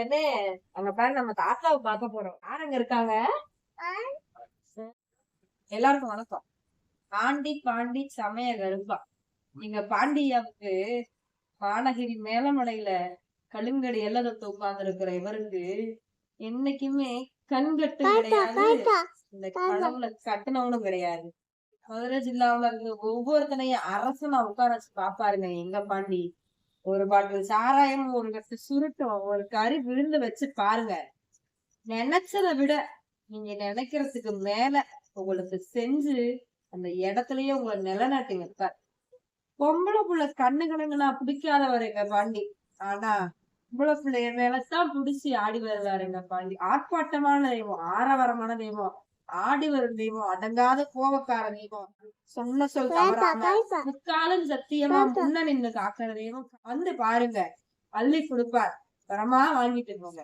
என்ன அங்க பாரு, நம்ம தாத்தாவை பார்க்க போறோம். யாருங்க இருக்காங்க? எல்லாருக்கும் வணக்கம். பாண்டி சமய கருப்பா. நீங்க பாண்டியாவுக்கு பானகிரி மேலமலையில கழுங்கடி எல்லதத்தை உட்கார்ந்து இருக்கிற இவருக்கு என்னைக்குமே கண்கட்டு கிடையாது. இந்த கடவுளை கட்டுனவனும் கிடையாது. மதுரை ஜில்லாவுல இருக்க ஒவ்வொருத்தனையும் அரசனா உட்கார வச்சு பாப்பாருங்க எங்க பாண்டி. ஒரு பாட்டில் சாராயம், ஒரு கட்டு சுருட்டும், ஒரு கறி விருந்து வச்சு பாருங்க. நினைச்சதை விட நீங்க நினைக்கிறதுக்கு மேல உங்களுக்கு செஞ்சு அந்த இடத்துலயே உங்களை நிலநாட்டி வைப்பார். பொம்பளை புள்ள கண்ணு கணங்குனா பிடிக்காதவர் எங்க பாண்டி. ஆனா பொம்பளை பிள்ளைய மேலத்தான் பிடிச்சி ஆடி வருவார் எங்க பாண்டி. ஆர்ப்பாட்டமான தெய்வம், ஆரவாரமான தெய்வம், ஆடி வரும் தெய்வம், அடங்காத கோபக்கார தெய்வம், சொன்ன சொல் தவறாம முக்காலும் சத்தியமா முன்ன நின்று காக்கிற தெய்வம். வந்து பாருங்க, அள்ளி கொடுப்பார். தரமா வாங்கிட்டு போங்க.